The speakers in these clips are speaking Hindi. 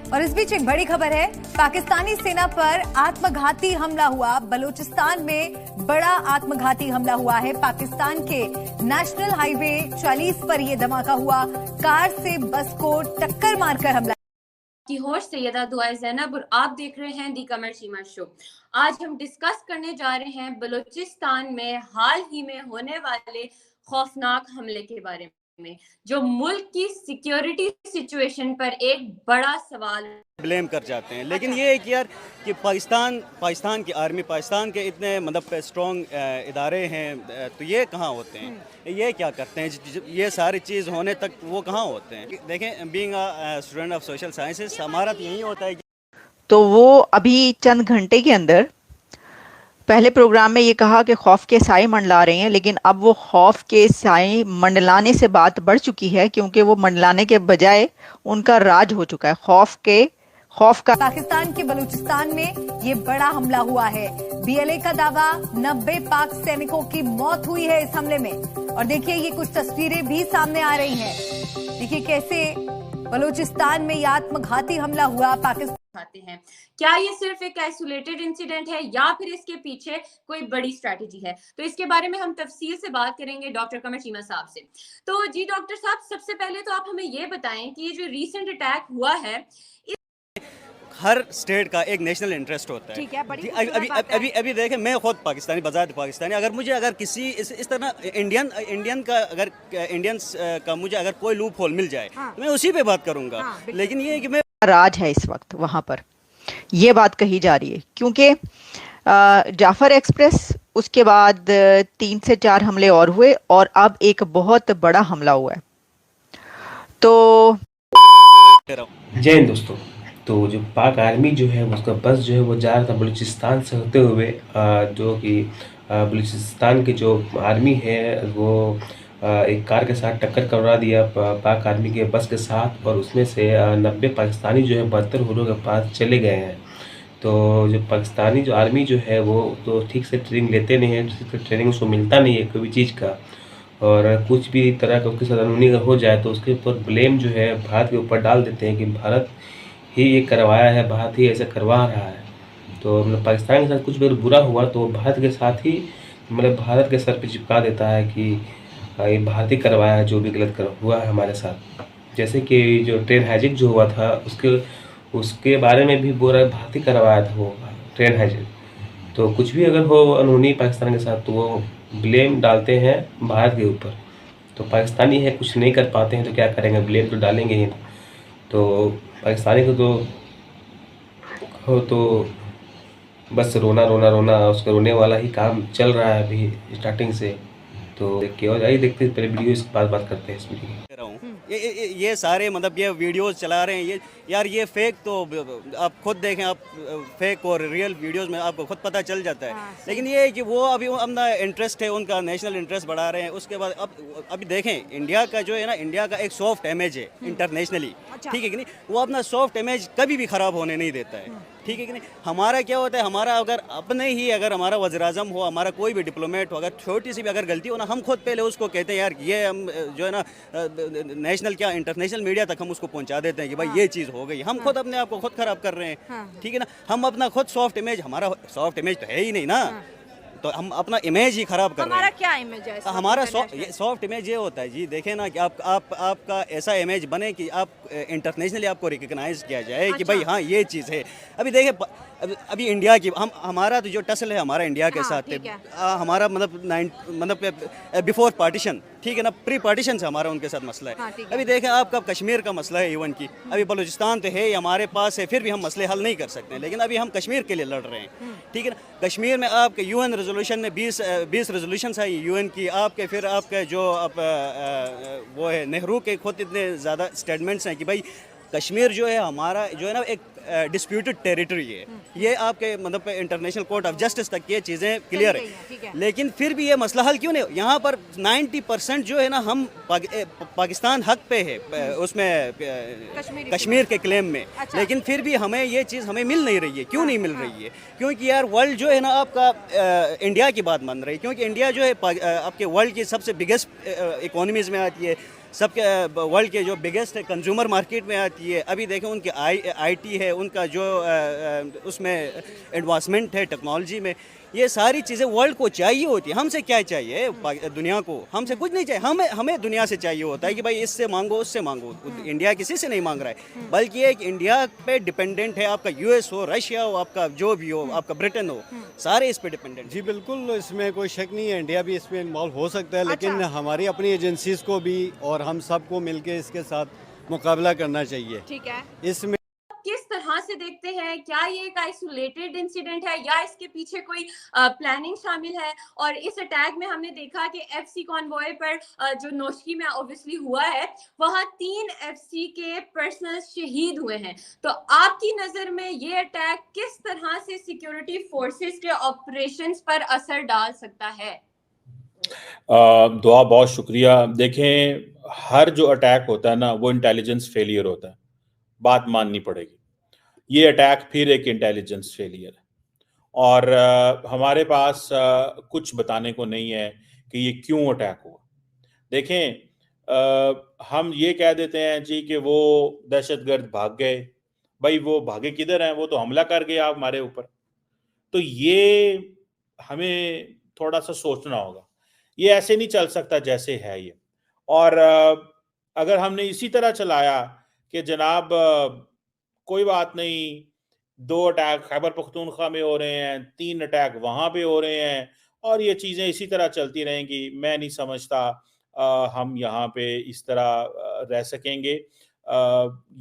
और इस बीच एक बड़ी खबर है, पाकिस्तानी सेना पर आत्मघाती हमला हुआ। बलूचिस्तान में बड़ा आत्मघाती हमला हुआ है। पाकिस्तान के नेशनल हाईवे 40 पर यह धमाका हुआ। कार से बस को टक्कर मारकर हमला। की होस्ट सैयदा दुआ ज़ैनब और आप देख रहे हैं दी कमर सीमा शो। आज हम डिस्कस करने जा रहे हैं बलूचिस्तान में हाल ही में होने वाले खौफनाक हमले के बारे में, जो मुल्क की सिक्योरिटी सिचुएशन पर एक बड़ा सवाल ब्लेम कर जाते हैं। लेकिन ये है कि यार कि पाकिस्तान की आर्मी, पाकिस्तान के इतने मतलब स्ट्रॉन्ग इदारे हैं, तो ये कहाँ होते हैं, ये क्या करते हैं, ये सारी चीज़ होने तक वो कहाँ होते हैं। देखें, being a student of social sciences, हमारा तो यही होता है कि तो वो अभी चंद घंटे के अंदर पहले प्रोग्राम में ये कहा कि खौफ के साए मंडला रहे हैं, लेकिन अब वो खौफ के साए मंडलाने से बात बढ़ चुकी है, क्योंकि वो मंडलाने के बजाय उनका राज हो चुका है। खौफ का पाकिस्तान के बलूचिस्तान में ये बड़ा हमला हुआ है। बीएलए का दावा, 90 पाक सैनिकों की मौत हुई है इस हमले में। और देखिए, ये कुछ तस्वीरें भी सामने आ रही हैं। देखिए कैसे बलूचिस्तान में यह आत्मघाती हमला हुआ। पाकिस्तान आते हैं, क्या ये सिर्फ एक आइसोलेटेड इंसिडेंट है या फिर इसके पीछे कोई बड़ी स्ट्रैटेजी है? तो इसके बारे में हम तफसील से बात करेंगे डॉक्टर कमर सीमा साहब से। तो जी डॉक्टर साहब, सबसे पहले तो आप हमें ये बताएं कि ये जो रीसेंट अटैक हुआ है, हर स्टेट का एक नेशनल इंटरेस्ट होता है। ठीक है, बड़ी अभी देखें, मैं खुद पाकिस्तानी, बजात पाकिस्तानी, अगर किसी इस तरह इंडियंस का मुझे अगर कोई लूप होल मिल जाए, तो मैं उसी पे बात करूंगा। लेकिन ये है कि मैं राज है इस वक्त वहां पर, ये बात कही जा रही है, क्योंकि जाफर एक्सप्रेस, उसके बाद 3 से 4 हमले और हुए, और अब एक बहुत बड़ा हमला हुआ है। तो जय हिंद दोस्तों। तो जो पाक आर्मी जो है, उसका बस जो है वो जा रहा था बलूचिस्तान से होते हुए, जो कि बलूचिस्तान की जो आर्मी है वो एक कार के साथ टक्कर करवा दिया पाक आर्मी के बस के साथ, और उसमें से 90 पाकिस्तानी जो है 72 हुरों के पास चले गए हैं। तो जो पाकिस्तानी जो आर्मी जो है वो तो ठीक से ट्रेनिंग लेते नहीं है, ठीक से ट्रेनिंग उसको मिलता नहीं है कोई भी चीज़ का, और कुछ भी तरह का उसके साथ अनहोनी हो जाए तो उसके ऊपर ब्लेम जो है भारत के ऊपर डाल देते हैं कि भारत ही ये करवाया है, भारत ही ऐसा करवा रहा है। तो मतलब पाकिस्तान के साथ कुछ भी बुरा हुआ तो भारत के साथ ही, मतलब भारत के सर पे चिपका देता है कि ये भारत ही करवाया है जो भी गलत हुआ है हमारे साथ। जैसे कि जो ट्रेन हाईजैक जो हुआ था, उसके बारे में भी बोल रहा है भारत ही करवाया था वो ट्रेन हाईजैक। तो कुछ भी अगर हो अनहोनी पाकिस्तान के साथ तो वो ब्लेम डालते हैं भारत के ऊपर। तो पाकिस्तानी है, कुछ नहीं कर पाते हैं तो क्या करेंगे, ब्लेम तो डालेंगे ही। तो पाकिस्तानी को तो बस रोना रोना रोना, उसका रोने वाला ही काम चल रहा है अभी स्टार्टिंग से। तो केवल आइए देखते हैं, पहले वीडियो इसके बाद बात करते हैं इस वीडियो की। ये सारे मतलब ये वीडियोस चला रहे हैं, ये यार ये फेक, तो आप खुद देखें, आप फेक और रियल वीडियोस में आपको खुद पता चल जाता है। लेकिन ये है कि वो अभी अपना इंटरेस्ट है, उनका नेशनल इंटरेस्ट बढ़ा रहे हैं। उसके बाद अभी देखें, इंडिया का जो है ना, इंडिया का एक सॉफ्ट इमेज है इंटरनेशनली, ठीक है कि नहीं, वो अपना सॉफ्ट इमेज कभी भी ख़राब होने नहीं देता है, ठीक है कि नहीं। हमारा क्या होता है, हमारा अगर अपने ही अगर हमारा वज़ीर-ए-आज़म हो, हमारा कोई भी डिप्लोमेट हो, अगर छोटी सी भी अगर गलती हो ना, हम खुद पहले उसको कहते हैं यार ये हम जो है ना नेशनल क्या इंटरनेशनल मीडिया तक हम उसको पहुंचा देते हैं कि भाई ये चीज़ हो गई। हम खुद अपने आप को खुद ख़राब कर रहे हैं, ठीक है ना। हम अपना खुद सॉफ्ट इमेज, हमारा सॉफ्ट इमेज तो है ही नहीं ना, तो हम अपना इमेज ही खराब कर रहे हैं। हमारा क्या इमेज है? हमारा सॉफ्ट इमेज ये होता है जी, देखें ना कि आपका ऐसा इमेज बने कि आप इंटरनेशनली आपको रिकग्नाइज किया जाए कि भाई हाँ ये चीज़ है। अभी देखें, अभी इंडिया की हमारा तो जो टसल है हमारा इंडिया के साथ है, हमारा मतलब बिफोर पार्टीशन, ठीक है ना, प्री पार्टीशन से हमारा उनके साथ मसला है। अभी देखें, आपका कश्मीर का मसला है इवन की, अभी बलूचिस्तान तो है हमारे पास है, फिर भी हम मसले हल नहीं कर सकते हैं। लेकिन अभी हम कश्मीर के लिए लड़ रहे हैं, ठीक है ना। कश्मीर में आपके यूएन रेजोल्यूशन ने 20 रेजोल्यूशन है यूएन की, आपके फिर आपके जो वो है नेहरू के खुद इतने ज़्यादा स्टेटमेंट्स हैं कि भाई कश्मीर जो है हमारा जो है ना एक डिस्प्यूटेड टेरिटरी है। ये आपके मतलब इंटरनेशनल कोर्ट ऑफ जस्टिस तक ये चीज़ें क्लियर है। लेकिन फिर भी ये मसला हल क्यों नहीं? यहाँ पर 90% जो है ना हम पाकिस्तान हक पे है उसमें कश्मीर के क्लेम में। अच्छा। लेकिन फिर भी हमें ये चीज़ हमें मिल नहीं रही है। क्यों नहीं मिल रही है? क्योंकि यार वर्ल्ड जो है ना आपका इंडिया की बात मान रही है, क्योंकि इंडिया जो है आपके वर्ल्ड की सबसे बिगेस्ट इकोनॉमीज़ में आती है, सबके वर्ल्ड के जो बिगेस्ट कंज्यूमर मार्केट में आती है। अभी देखें उनके आईटी है, उनका जो उसमें एडवांसमेंट है टेक्नोलॉजी में, ये सारी चीज़ें वर्ल्ड को चाहिए होती है। हमसे क्या चाहिए दुनिया को? हमसे कुछ नहीं चाहिए, हमें दुनिया से चाहिए होता है कि भाई इससे मांगो उससे मांगो। इंडिया किसी से नहीं मांग रहा है, बल्कि एक इंडिया पे डिपेंडेंट है। आपका यूएस हो, रशिया हो, आपका जो भी हो, आपका ब्रिटेन हो, सारे इस पे डिपेंडेंट। जी बिल्कुल, इसमें कोई शक नहीं है, इंडिया भी इसमें इन्वॉल्व हो सकता है, लेकिन हमारी अपनी एजेंसीज को भी और हम सबको मिलके इसके साथ मुकाबला करना चाहिए। ठीक है, इसमें किस तरह से देखते हैं, क्या ये एक आइसोलेटेड इंसिडेंट है या इसके पीछे कोई प्लानिंग शामिल है? और इस अटैक में हमने देखा कि एफसी कॉन्वॉय पर जो नोशकी में ऑब्वियसली हुआ है, वहां 3 एफसी के पर्सनल शहीद हुए हैं। तो आपकी नजर में ये अटैक किस तरह से सिक्योरिटी फोर्सेस के ऑपरेशंस पर असर डाल सकता है? दुआ, बहुत शुक्रिया। देखें, हर जो अटैक होता है ना, वो इंटेलिजेंस फेलियर होता है, बात माननी पड़ेगी। ये अटैक फिर एक इंटेलिजेंस फेलियर है और हमारे पास कुछ बताने को नहीं है कि ये क्यों अटैक हुआ। देखें, हम ये कह देते हैं जी कि वो दहशतगर्द भाग गए। भाई वो भागे किधर हैं? वो तो हमला कर गया हमारे ऊपर। तो ये हमें थोड़ा सा सोचना होगा, ये ऐसे नहीं चल सकता जैसे है ये। और अगर हमने इसी तरह चलाया कि जनाब कोई बात नहीं, 2 अटैक खैबर पख्तूनख्वा में हो रहे हैं, 3 अटैक वहाँ पे हो रहे हैं और ये चीज़ें इसी तरह चलती रहेंगी, मैं नहीं समझता हम यहाँ पे इस तरह रह सकेंगे।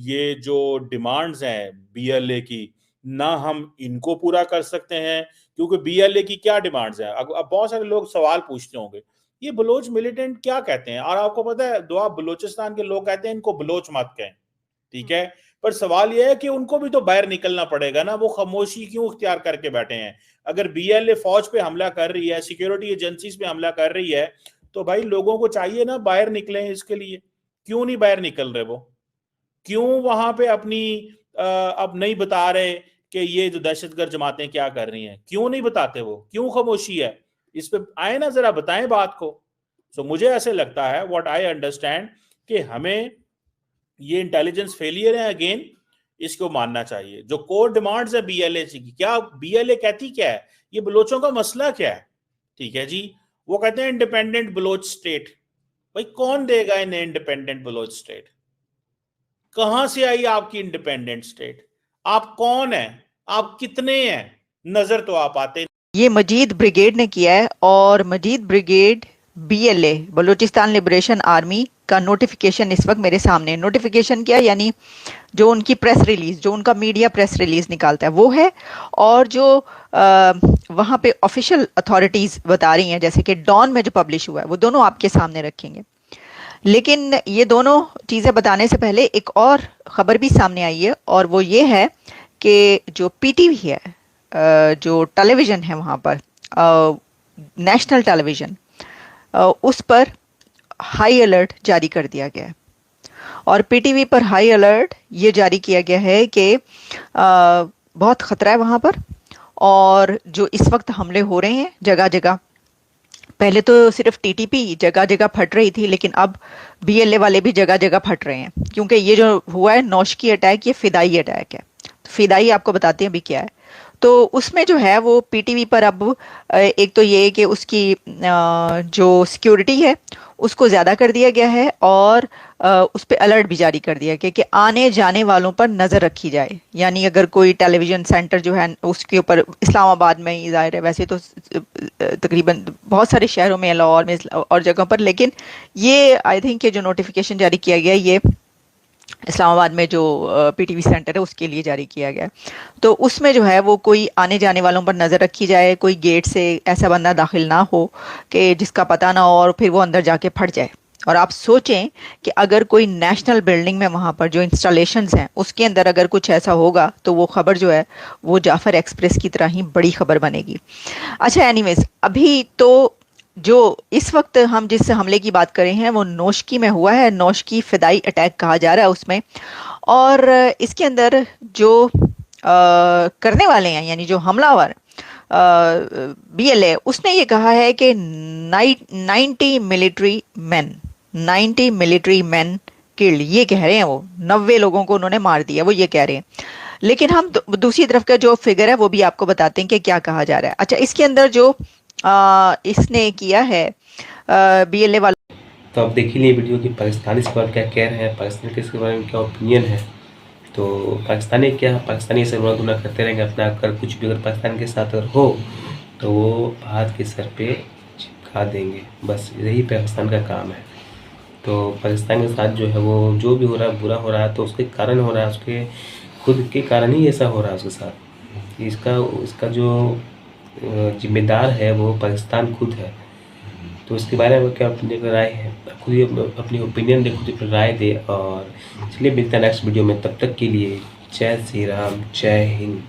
ये जो डिमांड्स हैं बीएलए की, ना हम इनको पूरा कर सकते हैं, क्योंकि बीएलए की क्या डिमांड्स हैं? अब बहुत सारे लोग सवाल पूछते होंगे, ये बलोच मिलिटेंट क्या कहते हैं? और आपको पता है दुआ, बलोचिस्तान के लोग कहते हैं इनको बलोच मत कहें, ठीक है? पर सवाल यह है कि उनको भी तो बाहर निकलना पड़ेगा ना, वो खामोशी क्यों इख्तियार करके बैठे हैं? अगर बीएलए फौज पे हमला कर रही है, सिक्योरिटी एजेंसीज पे हमला कर रही है, तो भाई लोगों को चाहिए ना बाहर निकले। इसके लिए क्यों नहीं बाहर निकल रहे? वो क्यों वहां पे अपनी अब नहीं बता रहे कि ये जो दहशतगर्द जमातें क्या कर रही हैं? क्यों नहीं बताते? वो क्यों खामोशी है? इस पे आए ना, जरा बताएं बात को। सो मुझे ऐसे लगता है, व्हाट आई अंडरस्टैंड, कि हमें ये इंटेलिजेंस फेलियर है, अगेन इसको मानना चाहिए। जो कोर डिमांड्स है बीएलए की, क्या बीएलए कहती क्या है? ये बलोचों का मसला क्या है? ठीक है जी, वो कहते हैं इंडिपेंडेंट बलोच स्टेट। भाई कौन देगा इन्हें इंडिपेंडेंट बलोच स्टेट? कहां से आई आपकी इंडिपेंडेंट स्टेट? आप कौन है? आप कितने हैं? नजर तो आप आते। ये मजीद ब्रिगेड ने किया है और Majeed brigade BLA Balochistan liberation army का नोटिफिकेशन इस वक्त मेरे सामने है। नोटिफिकेशन क्या, यानी जो उनकी प्रेस रिलीज, जो उनका मीडिया प्रेस रिलीज निकालता है वो है, और जो वहाँ पे ऑफिशियल अथॉरिटीज़ बता रही हैं, जैसे कि डॉन में जो पब्लिश हुआ है, वो दोनों आपके सामने रखेंगे। लेकिन ये दोनों चीज़ें बताने से पहले एक और ख़बर भी सामने आई है, और वो ये है कि जो पीटीवी है, जो टेलीविज़न है वहाँ पर, नेशनल टेलीविज़न, उस पर हाई अलर्ट जारी कर दिया गया है। और पीटीवी पर हाई अलर्ट ये जारी किया गया है कि बहुत ख़तरा है वहाँ पर, और जो इस वक्त हमले हो रहे हैं जगह जगह, पहले तो सिर्फ टीटीपी जगह जगह फट रही थी, लेकिन अब बीएलए वाले भी जगह जगह फट रहे हैं, क्योंकि ये जो हुआ है नौशकी अटैक, ये फिदाई अटैक है। फिदाई आपको बताते हैं अभी क्या है। तो उसमें जो है वो पीटीवी पर अब एक तो ये कि उसकी जो सिक्योरिटी है उसको ज़्यादा कर दिया गया है, और उस पर अलर्ट भी जारी कर दिया गया कि आने जाने वालों पर नज़र रखी जाए। यानी अगर कोई टेलीविज़न सेंटर जो है उसके ऊपर, इस्लामाबाद में ही ज़ाहिर है, वैसे तो तकरीबन बहुत सारे शहरों में, लाहौर में और जगहों पर, लेकिन ये आई थिंक कि जो नोटिफिकेशन जारी किया गया ये इस्लामाबाद में जो पीटीवी सेंटर है उसके लिए जारी किया गया। तो उसमें जो है वो कोई आने जाने वालों पर नज़र रखी जाए, कोई गेट से ऐसा बंदा दाखिल ना हो कि जिसका पता ना हो और फिर वो अंदर जाके फट जाए। और आप सोचें कि अगर कोई नेशनल बिल्डिंग में वहाँ पर जो इंस्टॉलेशंस हैं उसके अंदर अगर कुछ ऐसा होगा तो वो ख़बर जो है वो जाफ़र एक्सप्रेस की तरह ही बड़ी ख़बर बनेगी। अच्छा, एनीवेज, अभी तो जो इस वक्त हम जिस हमले की बात कर रहे हैं वो नौशकी में हुआ है। नौशकी फिदाई अटैक कहा जा रहा है उसमें, और इसके अंदर जो करने वाले हैं, यानी जो हमलावर बीएलए, उसने ये कहा है कि 90 military man, 90 military man killed, ये कह रहे हैं वो 90 लोगों को उन्होंने मार दिया, वो ये कह रहे हैं। लेकिन हम दूसरी तरफ का जो फिगर है वो भी आपको बताते हैं कि क्या कहा जा रहा है। अच्छा, इसके अंदर जो इसने किया है BLA वाला, तो आप देख ही लिए वीडियो कि पाकिस्तानी इसके बारे में क्या कह रहे हैं, पाकिस्तान के इसके बारे में क्या ओपिनियन है। तो पाकिस्तानी ऐसे रोना धोना करते रहेंगे अपना, अगर कुछ भी अगर पाकिस्तान के साथ अगर हो तो वो हाथ के सर पे चिपका देंगे, बस यही पाकिस्तान का काम है। तो पाकिस्तान के साथ जो है वो जो भी हो रहा है, बुरा हो रहा है, तो उसके कारण हो रहा है, उसके खुद के कारण ही ऐसा हो रहा है उसके साथ। इसका जो जिम्मेदार है वो पाकिस्तान खुद है। तो इसके बारे में क्या अपनी राय है, खुद ही अपनी ओपिनियन दे, खुद अपनी राय दे। और चलिए मिलते हैं नेक्स्ट वीडियो में, तब तक के लिए जय श्री राम, जय हिंद।